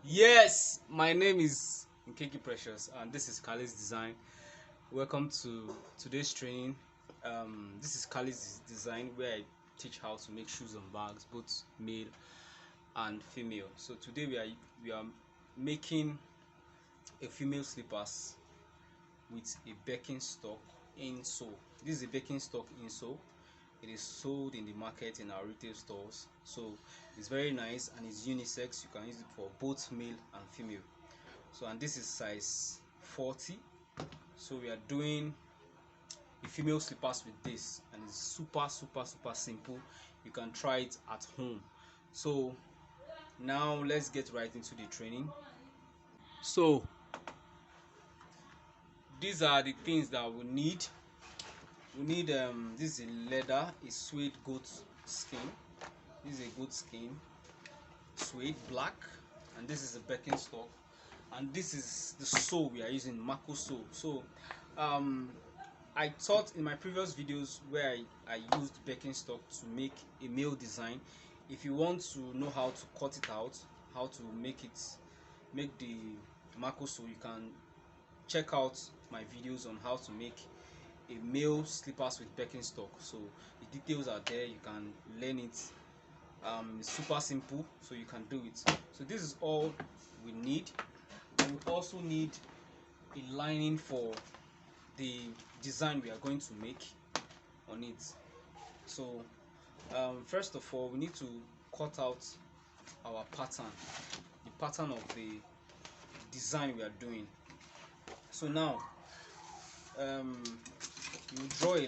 Yes, my name is Nkeki Precious, and this is Kali's Design. Welcome to today's training. This is Kali's Design, where I teach how to make shoes and bags, both male and female. So today we are making a female slippers with a birkenstock insole. This is a birkenstock insole. It is sold in the market in our retail stores. So it's very nice and it's unisex. You can use it for both male and female. So, and this is size 40. So we are doing the female slippers with this, and it's super simple. You can try it at home. So now let's get right into the training. So these are the things that we need. This is a leather, a suede goat skin. This is a goat skin, suede black, and this is a Birkenstock, and this is the sole we are using, Mako sole. So I taught in my previous videos where I used Birkenstock to make a male design. If you want to know how to cut it out, how to make the Mako sole, you can check out my videos on how to make a male slippers with Birkenstock. So the details are there, you can learn it. It's super simple, so you can do it. So this is all we need. And we also need a lining for the design we are going to make on it. So first of all, we need to cut out our pattern, the pattern of the design we are doing. So now you draw a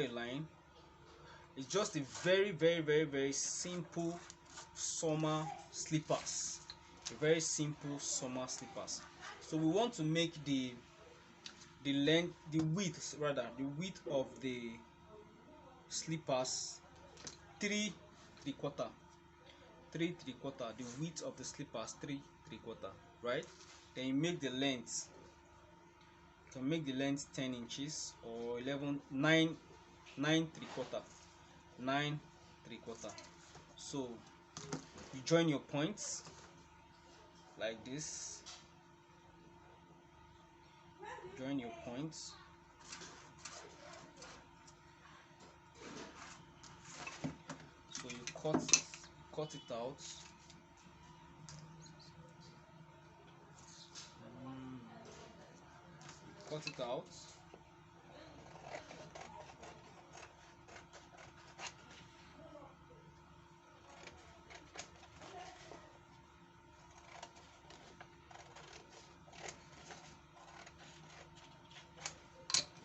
line. It's just a very simple summer slippers, a very simple summer slippers. So we want to make the width of the slippers 3 3/4, the width of the slippers 3 3/4, right? Then you make the length. You can make the length 10 inches or 9 3/4. So you join your points like this. Join your points. So you cut it out. Cut it out.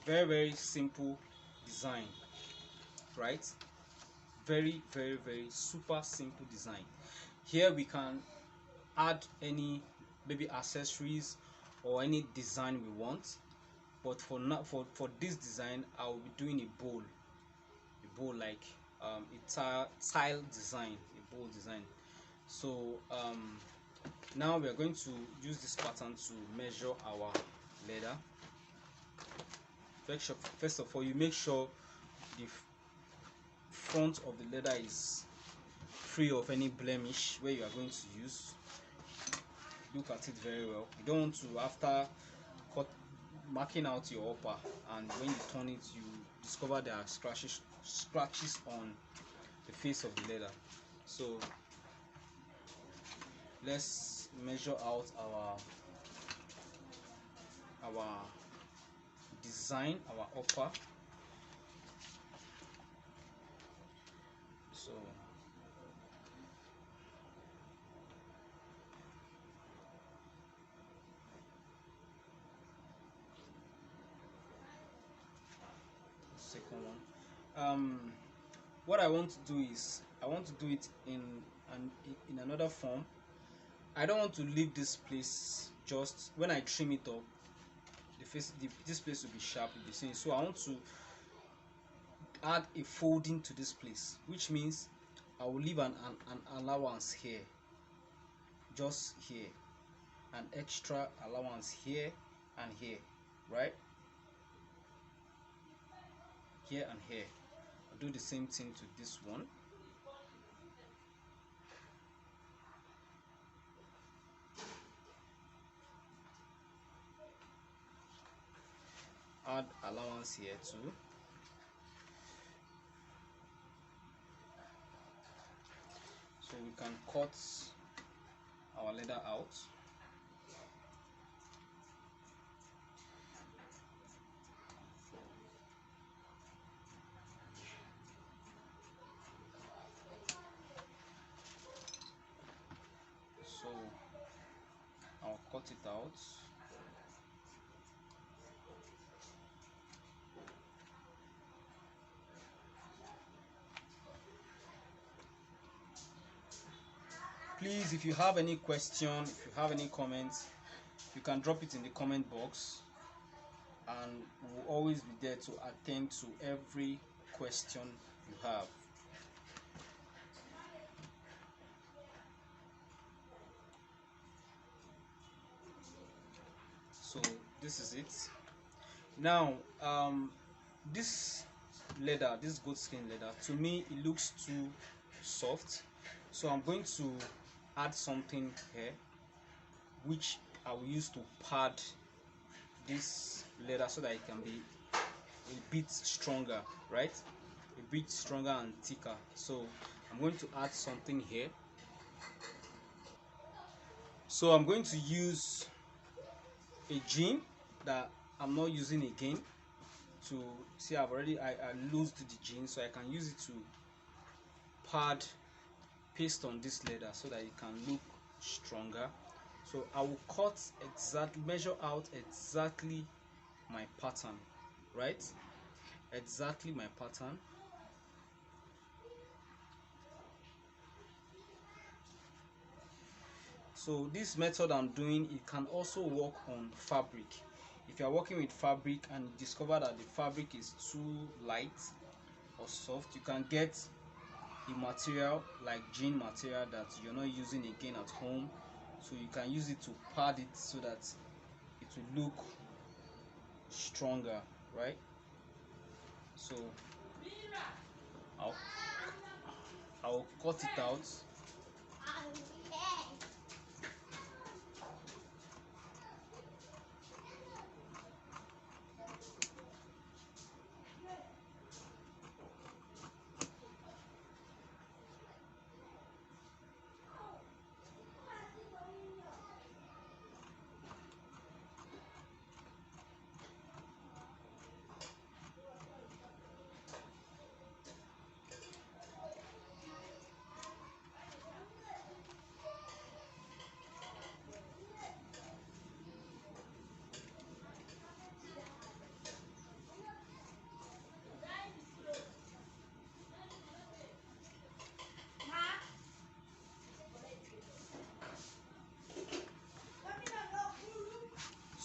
Very simple design, right? Very super simple design. Here we can add any maybe accessories or any design we want, but for now, for this design, I will be doing a bowl like a tile design, a bowl design. So now we are going to use this pattern to measure our leather. First of all, you make sure the front of the leather is free of any blemish where you are going to use. Look at it very well. You don't want to, after marking out your upper, and when you turn it, you discover there are scratches on the face of the leather. So let's measure out our design, our upper. So second one. What I want to do is I want to do it in another form. I don't want to leave this place. Just when I trim it up, this place will be sharp, will be seen. So I want to add a folding to this place, which means I will leave an allowance here, just here, an extra allowance here and here, right? Here and here. I'll do the same thing to this one. add allowance here too. So we can cut our leather out. So I'll cut it out. Please, if you have any question, if you have any comments, you can drop it in the comment box, and we'll always be there to attend to every question you have. So this is it. Now this leather, this goat skin leather, to me it looks too soft, so I'm going to add something here which I will use to pad this leather so that it can be a bit stronger, right? A bit stronger and thicker. So I'm going to add something here. So I'm going to use a jean that I'm not using again. To see, I loosed the jean, so I can use it to pad, paste on this leather so that it can look stronger. So I will measure out exactly my pattern, right? Exactly my pattern. So this method I'm doing, it can also work on fabric. If you are working with fabric and you discover that the fabric is too light or soft, you can get a material like jean material that you're not using again at home, so you can use it to pad it so that it will look stronger, right? So I'll, I'll cut it out.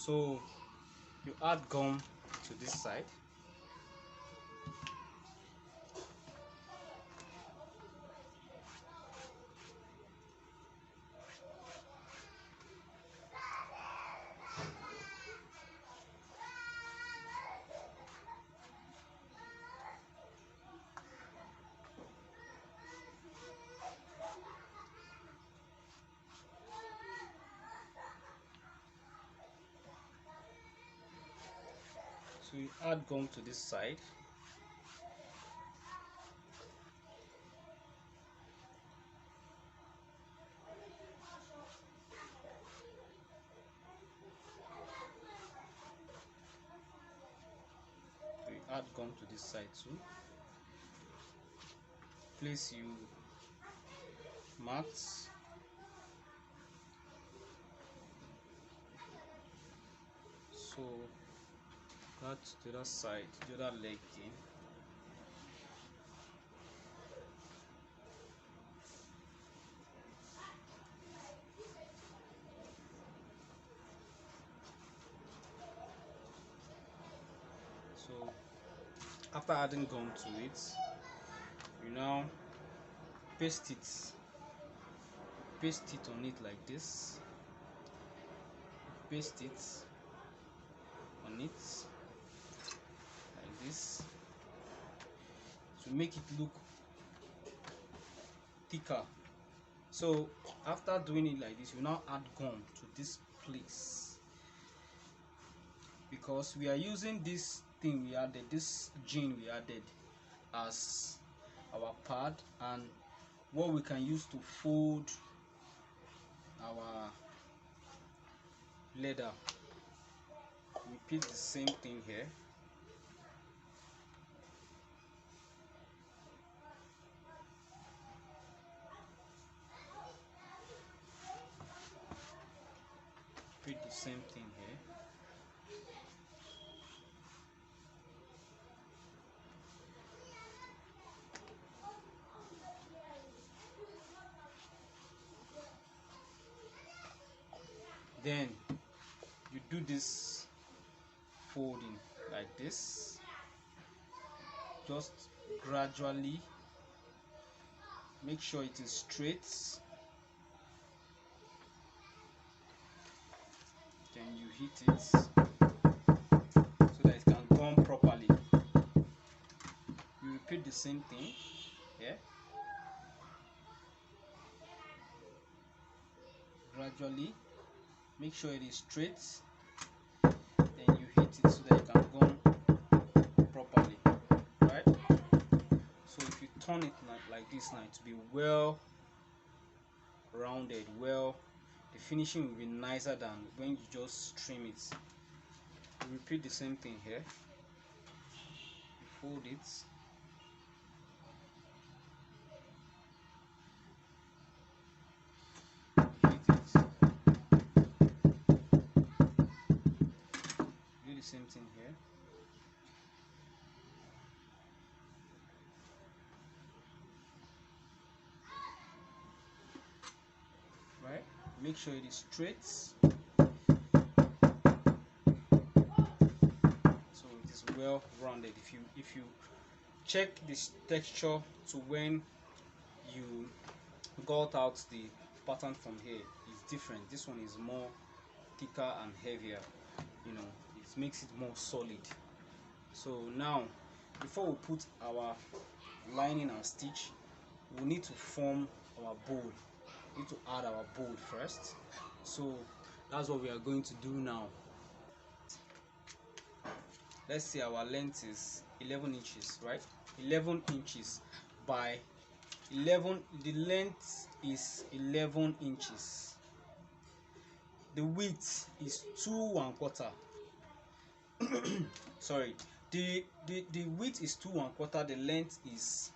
So you add gum to this side. So you add gum to this side. So you add gum to this side too. Place you marks. So that to the other side, the other leg again. So after adding gum to it, you now paste it on it like this. Paste it on it like this to make it look thicker. So after doing it like this, you now add gum to this place. because we are using this thing we added, this jean we added as our pad, and what we can use to fold our leather. Repeat the same thing here. Repeat the same thing here. Then you do this folding like this, just gradually. Make sure it is straight. Then you hit it so that it can gum properly. You repeat the same thing here. Gradually, make sure it is straight. Then you hit it so that it can gum properly, right? So if you turn it like this now, to be well rounded, the finishing will be nicer than when you just trim it. You repeat the same thing here. You fold it. Hit it. Do the same thing here. Right? Make sure it is straight. So it is well rounded. If you check this texture to when you got out the pattern from here, it's different. This one is more thicker and heavier, you know, it makes it more solid. So now, before we put our lining and stitch, we need to form our bowl. We need to add our bowl first. So that's what we are going to do now. Let's see, our length is 11 inches, right? 11 inches by 11. The length is 11 inches. The width is 2 1/4. Sorry, the width is 2 1/4. The length is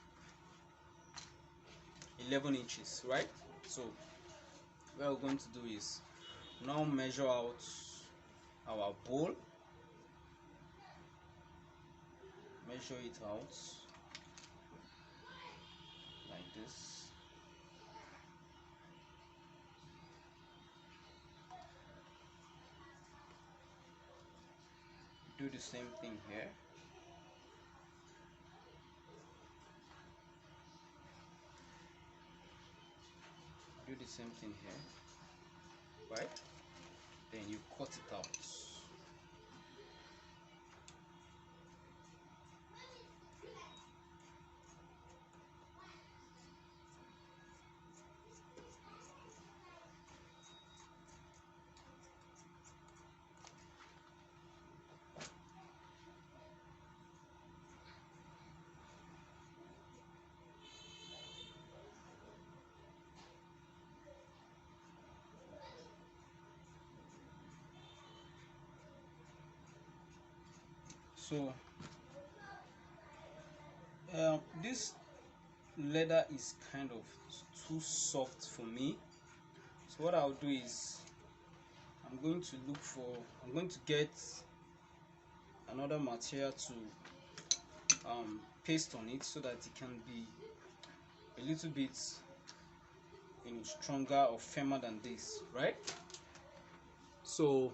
11 inches, right? So what we're going to do is now measure out our bowl. Measure it out like this. Do the same thing here. Do the same thing here, right? Then you cut it out. So this leather is kind of too soft for me. So what I'll do is I'm going to get another material to paste on it so that it can be a little bit, you know, stronger or firmer than this, right? So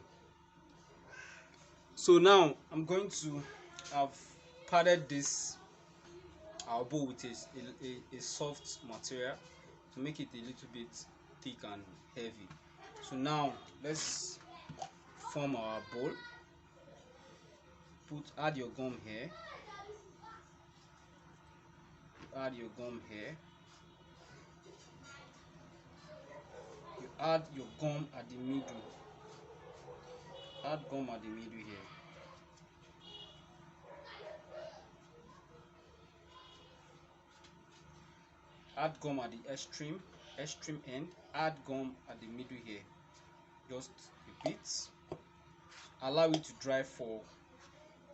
now I'm going to have padded this our bowl with a soft material to make it a little bit thick and heavy. So now let's form our bowl. Add your gum here. Add your gum here. You add your gum at the middle. Add gum at the middle here. add gum at the extreme end, add gum at the middle here, just a bit. Allow it to dry for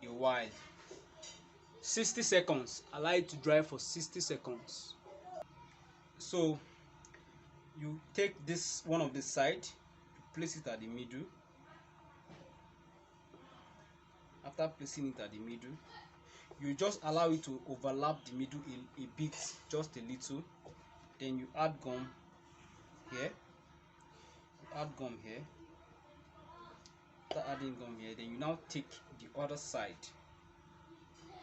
a while, 60 seconds. Allow it to dry for 60 seconds. So you take this one of the side, you place it at the middle. After placing it at the middle, you just allow it to overlap the middle a bit, just a little. Then you add gum here, after adding gum here, then you now take the other side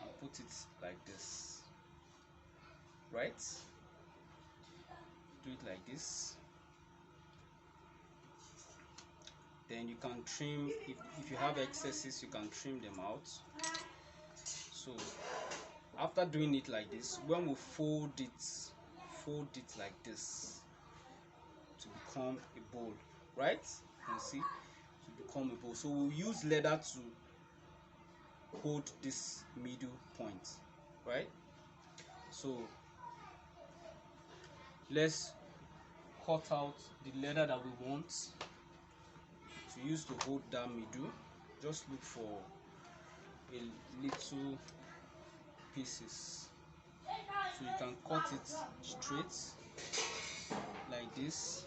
and put it like this, right? Do it like this. Then you can trim, if you have excesses, you can trim them out. So after doing it like this, when we fold it like this to become a bowl, right? You can see, to become a bowl. So we'll use leather to hold this middle point, right? So let's cut out the leather that we want to use to hold that middle. Just look for a little pieces, so you can cut it straight like this.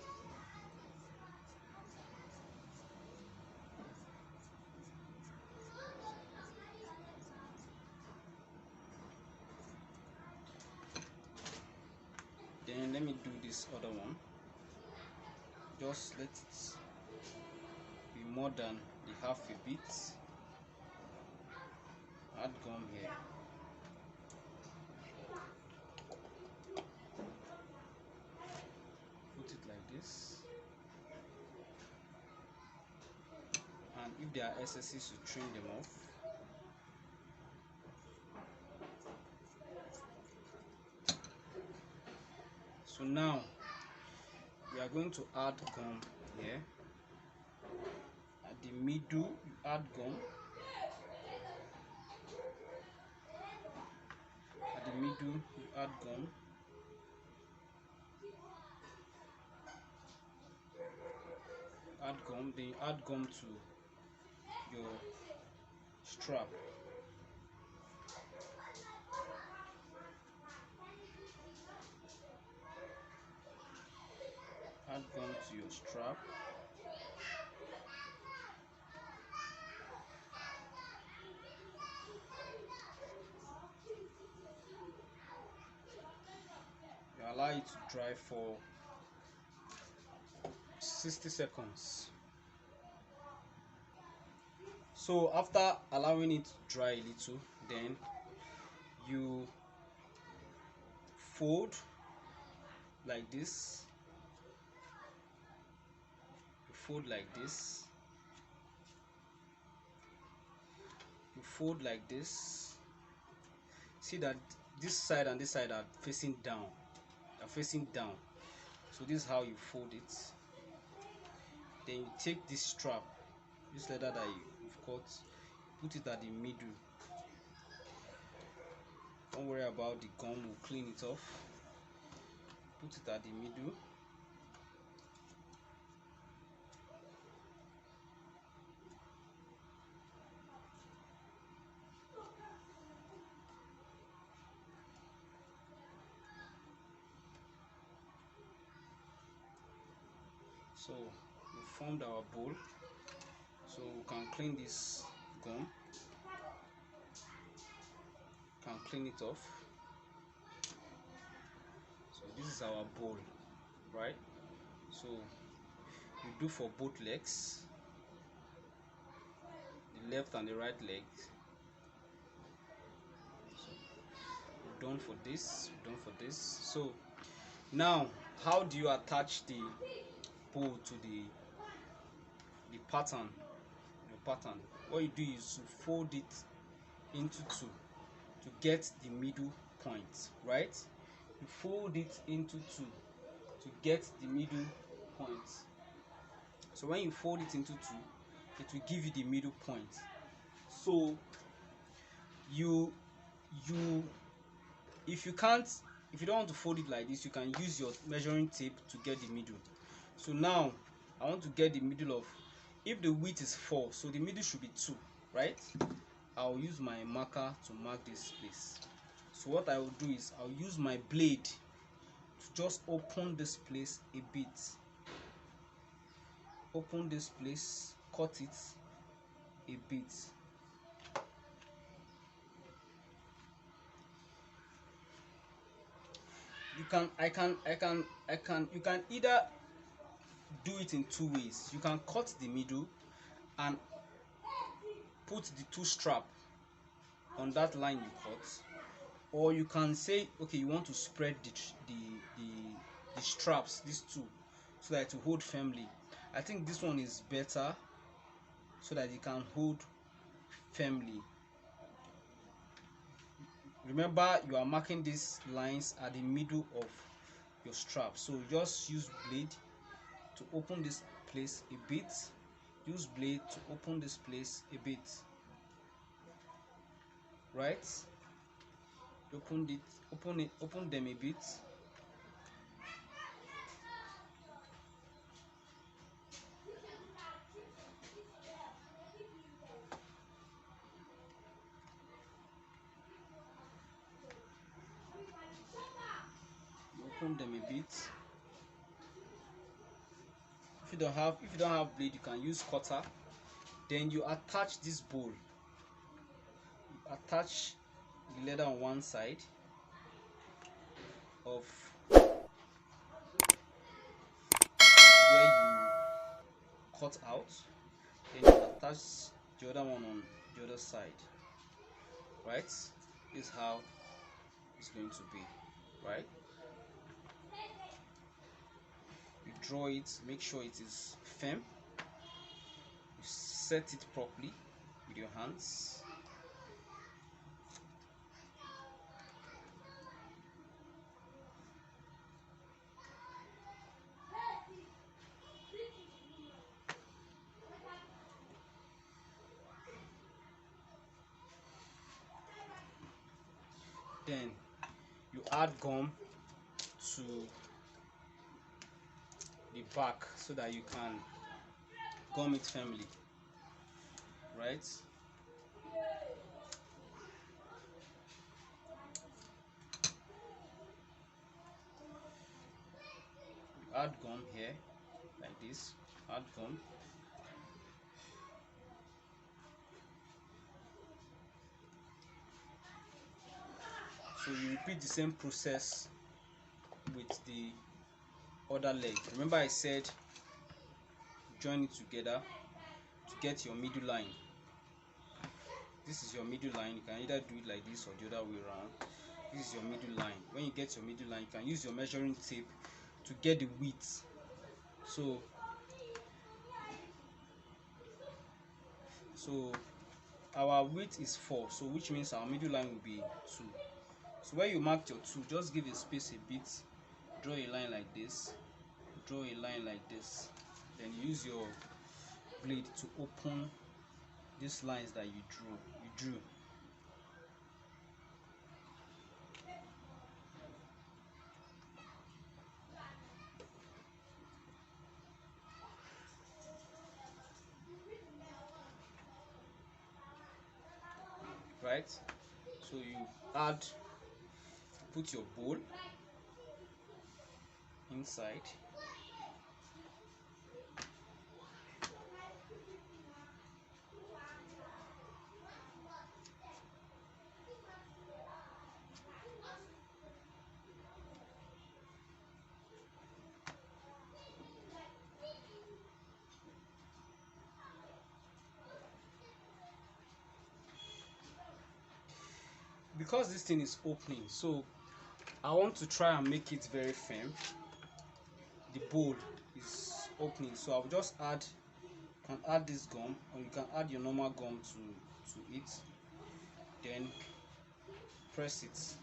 Then let me do this other one. Just let it be more than the half a bit. Add gum here. Put it like this. And if there are excesses, you trim them off. So now we are going to add gum here. At the middle, you add gum. At the middle, you add gum. Add gum, then you add gum to your strap. Add gum to your strap. You allow it to dry for 60 seconds. So after allowing it to dry a little, then you fold like this. You fold like this. You fold like this. See that this side and this side are facing down. They're facing down. So this is how you fold it. Then you take this strap, this leather that you've cut, put it at the middle. Don't worry about the gum, we'll clean it off. Put it at the middle. So we formed our bowl. So we can clean this gum, can clean it off. So this is our bowl, right? So you do for both legs, the left and the right leg. So we're done for this, we're done for this. So now, how do you attach the bowl to the pattern? The pattern, what you do is to fold it into two to get the middle point, right? You fold it into two to get the middle point. So when you fold it into two, it will give you the middle point. So you if you can't if you don't want to fold it like this, you can use your measuring tape to get the middle. So now I want to get the middle of, if the width is 4, so the middle should be 2, right? I'll use my marker to mark this place. So what I will do is I'll use my blade to just open this place a bit. Open this place, cut it a bit. You can either do it in 2 ways. You can cut the middle and put the 2 strap on that line you cut, or you can say, okay, you want to spread the straps, these 2, so that it will hold firmly. I think this one is better, so that it can hold firmly. Remember, you are marking these lines at the middle of your strap, so just use blade to open this place a bit. Use blade to open this place a bit, right? Open them a bit. Open them a bit. If you don't have blade, you can use cutter. Then you attach this bowl. You attach the leather on one side of where you cut out, then you attach the other one on the other side, right? This is how it's going to be, right? You draw it, make sure it is firm. You set it properly with your hands. Then you add gum to the back so that you can gum it firmly, right? You add gum here like this. Add gum. So you repeat the same process with the other leg. Remember, I said join it together to get your middle line. This is your middle line. You can either do it like this or the other way around. This is your middle line. When you get your middle line, you can use your measuring tape to get the width. So our width is 4, so which means our middle line will be 2. So where you marked your 2, just give a space a bit, draw a line like this, draw a line like this, then use your blade to open these lines that you drew. Right? So you put your bowl inside. Because this thing is opening, so I want to try and make it very firm. The bowl is opening, so I'll just can add this gum, or you can add your normal gum to it, then press it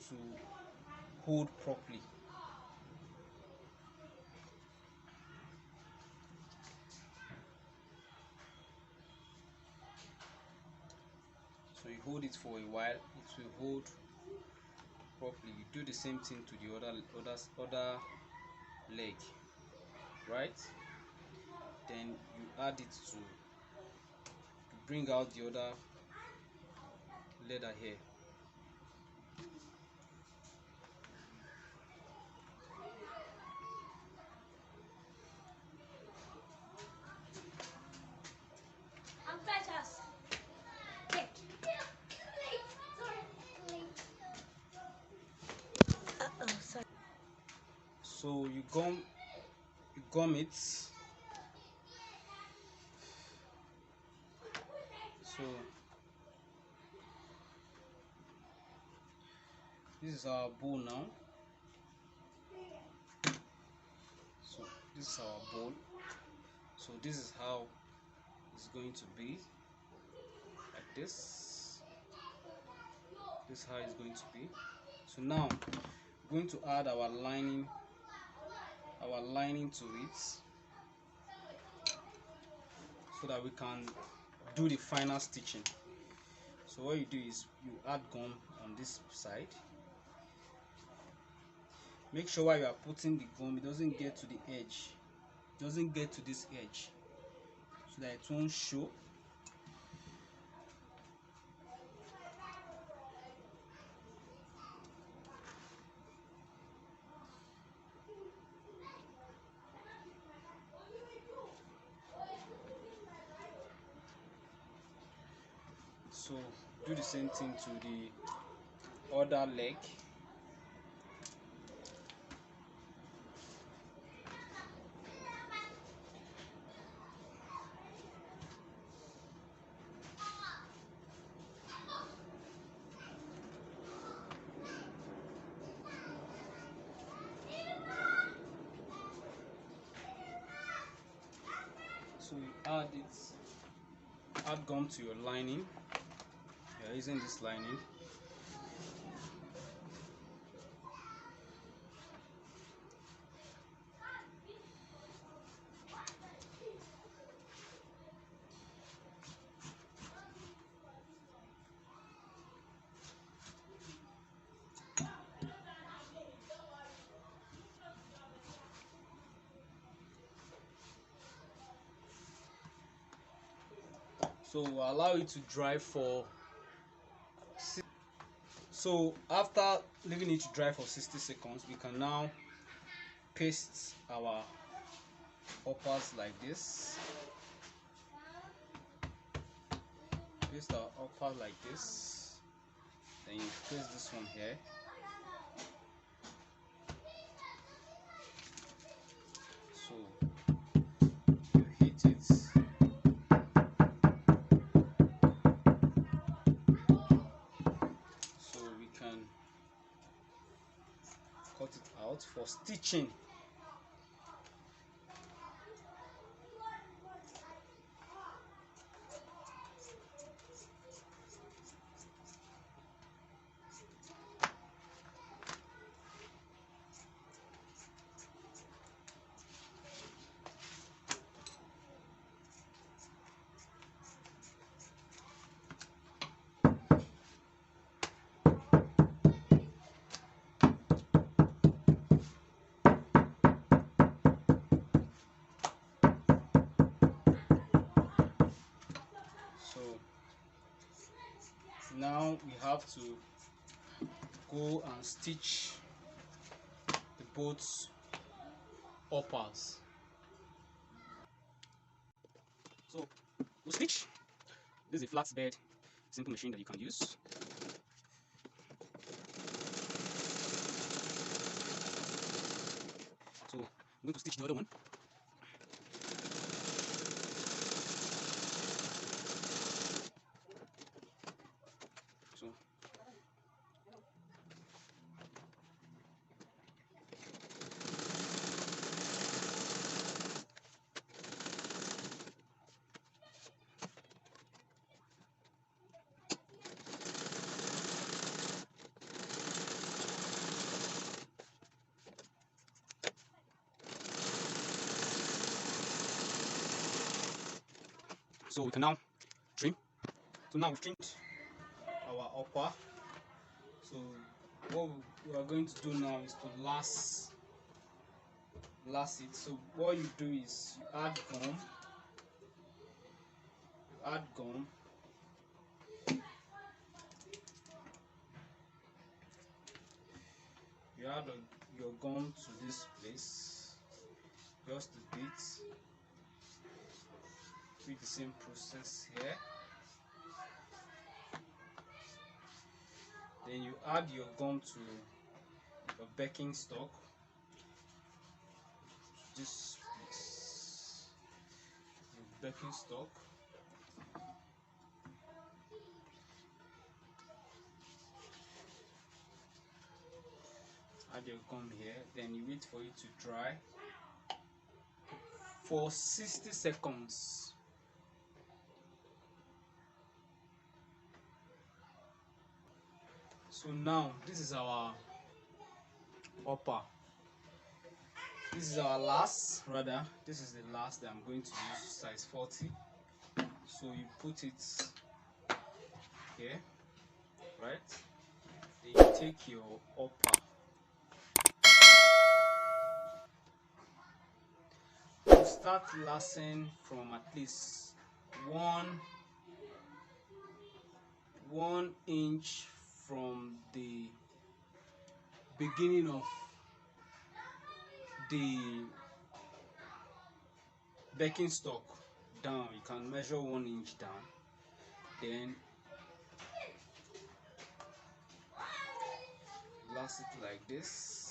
to hold properly. So you hold it for a while, it will hold properly, you do the same thing to the other leg, right? Then you add it to bring out the other leather here. So you gum it. So this is our bowl now. So this is our bowl. So this is how it's going to be, like this. This is how it's going to be. So now we're going to add our lining to it, so that we can do the final stitching. So what you do is you add gum on this side. Make sure while you are putting the gum, it doesn't get to the edge, it doesn't get to this edge, so that it won't show. So do the same thing to the other leg. So you add gum to your lining. You're using this lining. So we'll allow it to dry for so after leaving it to dry for 60 seconds, we can now paste our uppers like this. Paste our upper like this. Then you paste this one here. So you hit it. So we can cut it out for stitching. Now we have to go and stitch the both uppers. So we'll stitch. This is a flatbed simple machine that you can use. So I'm going to stitch the other one. So we can now trim. So now we've trimmed our upper. So what we are going to do now is to last it. So what you do is you add gum, you add your gum to this place, just a bit. Repeat the same process here. Then you add your gum to your birkin stock, this place, your birkin stock. Add your gum here, then you wait for it to dry for 60 seconds. So now this is our upper. This is our last, rather, this is the last that I'm going to use, size 40. So you put it here, right? Then you take your upper. You start lasting from at least one inch from the beginning of the birkin stock down. You can measure 1 inch down, then last it like this.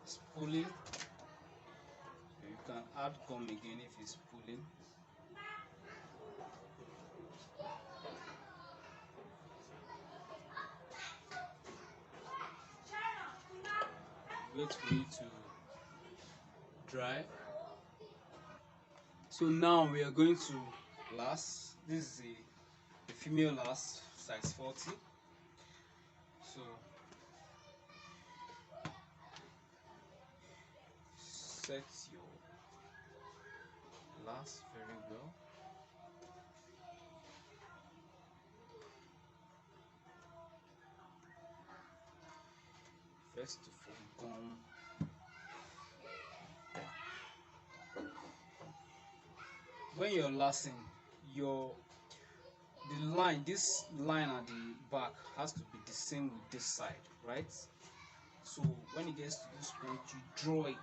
It's pulling. You can add gum again if it's pulling. Wait for it to dry. So now we are going to last. This is a female last, size 40. So set your last very well. First of all, gum. When you're lasting, this line at the back has to be the same with this side, right? So when it gets to this point, you draw it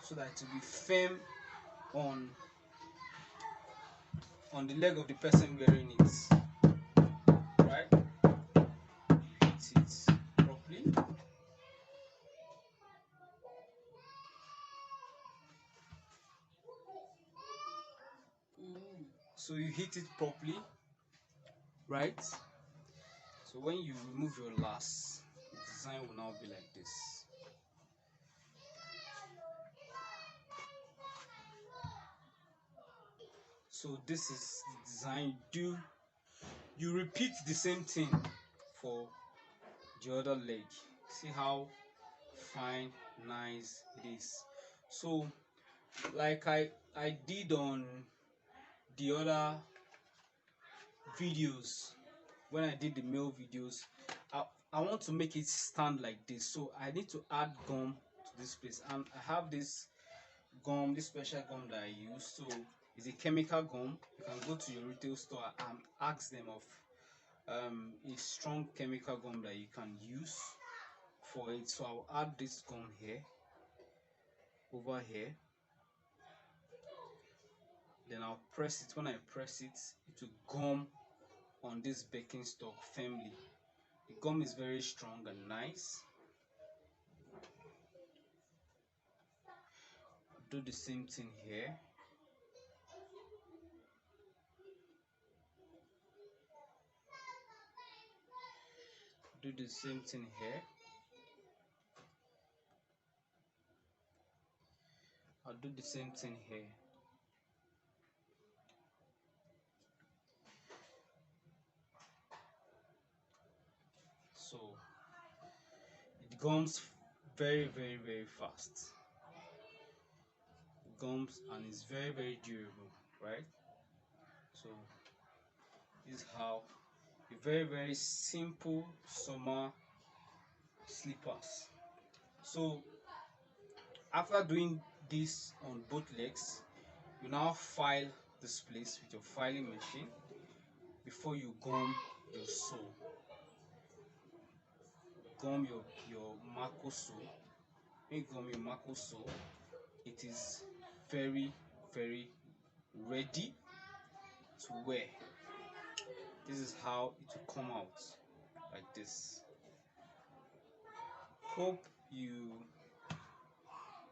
so that it will be firm on the leg of the person wearing it, right? Hit it properly. So you hit it properly, right? So when you remove your last, the design will now be like this. So this is the design. You repeat the same thing for the other leg. See how fine, nice it is. So like I did on the other videos, when I did the male videos, I want to make it stand like this, so I need to add gum to this place, and I have this gum, this special gum that I use. So it's a chemical gum. You can go to your retail store and ask them of a strong chemical gum that you can use for it. So I'll add this gum here, over here, then I'll press it. When I press it, it will gum on this baking stock firmly. The gum is very strong and nice. Do the same thing here. Do the same thing here. I'll do the same thing here. So it gums very fast. It gums and it's very durable, right? So this is how a very simple summer slippers. So after doing this on both legs, you now file this place with your filing machine before you gum your sole. Gum your Marco sole. When you gum your Marco sole, it is very ready to wear. This is how it will come out, like this. Hope you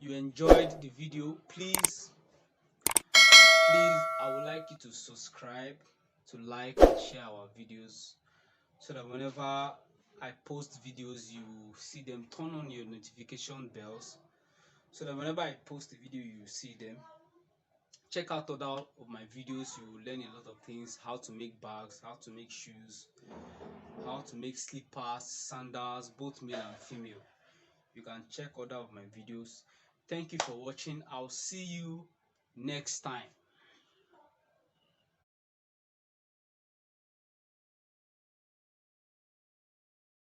enjoyed the video. Please I would like you to subscribe, to like and share our videos, so that whenever I post videos you see them. Turn on your notification bells so that whenever I post a video you see them. Check out other of my videos. You will learn a lot of things: how to make bags, how to make shoes, how to make slippers, sandals, both male and female. You can check other of my videos. Thank you for watching. I'll see you next time.